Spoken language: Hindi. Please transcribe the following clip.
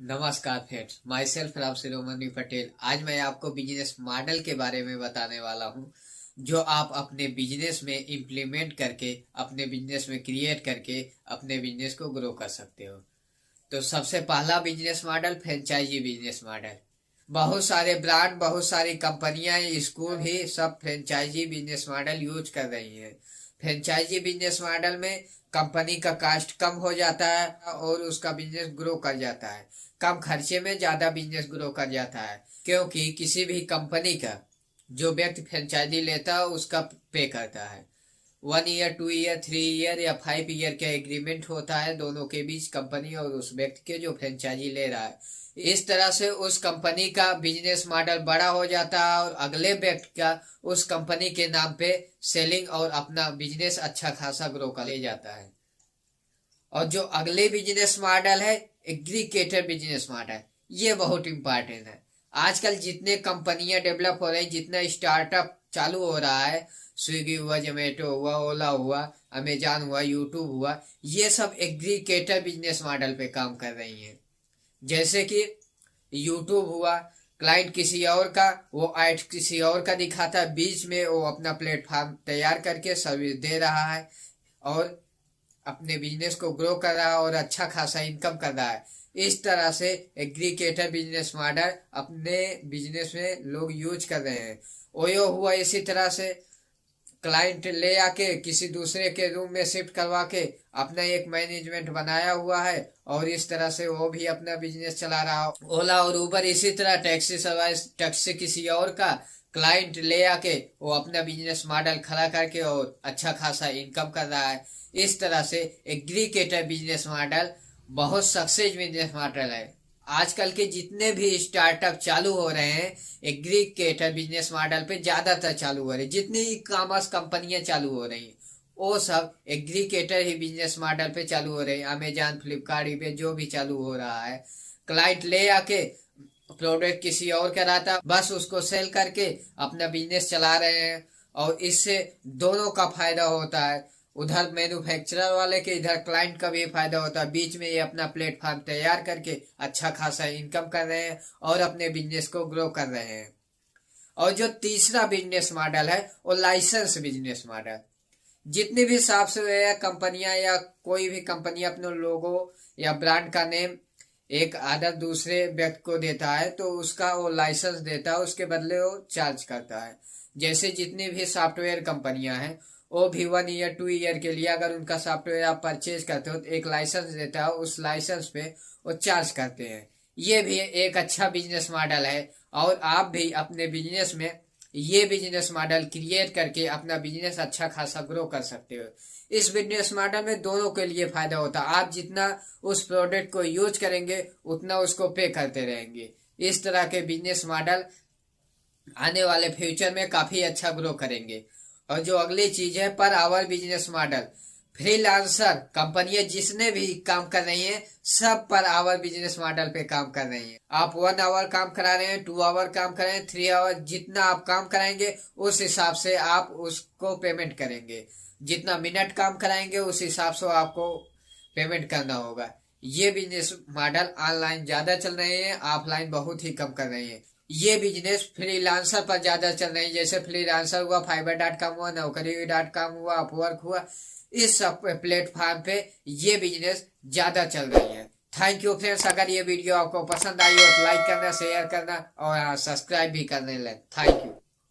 नमस्कार फ्रेंड्स, माई सेल्फ राव शिरोमणि पटेल। आज मैं आपको बिजनेस मॉडल के बारे में बताने वाला हूं, जो आप अपने बिजनेस में इम्प्लीमेंट करके, अपने बिजनेस में क्रिएट करके अपने बिजनेस को ग्रो कर सकते हो। तो सबसे पहला business model franchisee business model. बहुत सारे ब्रांड, बहुत सारी कंपनियां, स्कूल भी सब फ्रेंचाइजी बिजनेस मॉडल यूज कर रही हैं। फ्रेंचाइजी बिजनेस मॉडल में कंपनी का कास्ट कम हो जाता है और उसका बिजनेस ग्रो कर जाता है। कम खर्चे में ज्यादा बिजनेस ग्रो कर जाता है, क्योंकि किसी भी कंपनी का जो व्यक्ति फ्रेंचाइजी लेता है उसका पे करता है। 1 ईयर, 2 ईयर, 3 ईयर या 5 ईयर का एग्रीमेंट होता है दोनों के बीच, कंपनी और उस व्यक्ति के जो फ्रेंचाइजी ले रहा है। इस तरह से उस कंपनी का बिजनेस मॉडल बड़ा हो जाता है और अगले व्यक्ति का उस कंपनी के नाम पे सेलिंग और अपना बिजनेस अच्छा खासा ग्रो कर ले जाता है। और जो अगले बिजनेस मॉडल है एग्रीगेटर बिजनेस मॉडल, ये बहुत इंपॉर्टेंट है। आजकल जितने कंपनियां डेवलप हो रही, जितना स्टार्टअप चालू हो रहा है, स्विगी हुआ, जोमेटो हुआ, ओला हुआ, अमेजॉन हुआ, यूट्यूब हुआ, ये सब एग्रीगेटर बिजनेस मॉडल पे काम कर रही हैं। जैसे कि यूट्यूब हुआ, क्लाइंट किसी और का, वो ऐड किसी और का दिखाता है, बीच में वो अपना प्लेटफॉर्म तैयार करके सर्विस दे रहा है और अपने बिजनेस को ग्रो कर रहा है और अच्छा खासा इनकम कर रहा है। इस तरह से एग्रीगेटर बिजनेस मॉडल अपने बिजनेस में लोग यूज कर रहे हैं। ओयो हुआ, इसी तरह से क्लाइंट ले आके किसी दूसरे के रूम में शिफ्ट करवा के अपना एक मैनेजमेंट बनाया हुआ है और इस तरह से वो भी अपना बिजनेस चला रहा हो। ओला और उबर इसी तरह टैक्सी सर्विस, टैक्सी किसी और का क्लाइंट ले आके वो अपना बिजनेस मॉडल खड़ा करके और अच्छा खासा इनकम कर रहा है। इस तरह से एग्रीगेटर बिजनेस मॉडल बहुत सक्सेस बिजनेस मॉडल है। आजकल के जितने भी स्टार्टअप चालू हो रहे हैं एग्रीगेटर बिजनेस मॉडल पे ज्यादातर चालू हो रहे हैं। जितनी ई कॉमर्स कंपनियां चालू हो रही हैं वो सब एग्रीगेटर ही बिजनेस मॉडल पे चालू हो रहे हैं। अमेजॉन, फ्लिपकार्ट, ईबे जो भी चालू हो रहा है, क्लाइंट ले आके प्रोडक्ट किसी और का रहता, बस उसको सेल करके अपना बिजनेस चला रहे हैं और इससे दोनों का फायदा होता है। उधर मैन्युफैक्चरर वाले के, इधर क्लाइंट का भी फायदा होता है। बीच में ये अपना प्लेटफॉर्म तैयार करके अच्छा खासा इनकम कर रहे हैं और अपने बिजनेस को ग्रो कर रहे हैं। और जो तीसरा बिजनेस मॉडल है वो लाइसेंस बिजनेस मॉडल। जितनी भी सॉफ्टवेयर कंपनियां या कोई भी कंपनी अपने लोगो या ब्रांड का नेम एक अदर दूसरे व्यक्ति को देता है तो उसका वो लाइसेंस देता है, उसके बदले वो चार्ज करता है। जैसे जितनी भी सॉफ्टवेयर कंपनियां हैं वो भी 1 ईयर, 2 ईयर के लिए अगर उनका सॉफ्टवेयर आप परचेज करते हो तो एक लाइसेंस देता है, उस लाइसेंस पे वो चार्ज करते हैं। ये भी एक अच्छा बिजनेस मॉडल है और आप भी अपने बिजनेस में ये बिजनेस मॉडल क्रिएट करके अपना बिजनेस अच्छा खासा ग्रो कर सकते हो। इस बिजनेस मॉडल में दोनों के लिए फायदा होता है। आप जितना उस प्रोडक्ट को यूज करेंगे उतना उसको पे करते रहेंगे। इस तरह के बिजनेस मॉडल आने वाले फ्यूचर में काफी अच्छा ग्रो करेंगे। और जो अगली चीज है per hour business model. Freelancer कंपनियां जिसने भी काम कर रही हैं सब पर आवर बिजनेस मॉडल पे काम कर रही हैं। आप 1 आवर काम करा रहे हैं, 2 आवर काम कर रहे हैं, 3 आवर, जितना आप काम कराएंगे उस हिसाब से आप उसको पेमेंट करेंगे। जितना मिनट काम कराएंगे उस हिसाब से आपको पेमेंट करना होगा। ये बिजनेस मॉडल ऑनलाइन ज्यादा चल रहे हैं, ऑफलाइन बहुत ही कम कर रहे हैं। ये बिजनेस फ्रीलांसर पर ज्यादा चल रहे हैं। जैसे फ्रीलांसर हुआ, fiverr.com हुआ, naukri.com हुआ, अपवर्क हुआ, इस सब प्लेटफॉर्म पे ये बिजनेस ज्यादा चल रही है। Thank you friends. अगर ये वीडियो आपको पसंद आई हो तो लाइक करना, शेयर करना और सब्सक्राइब भी करने लगे। Thank you.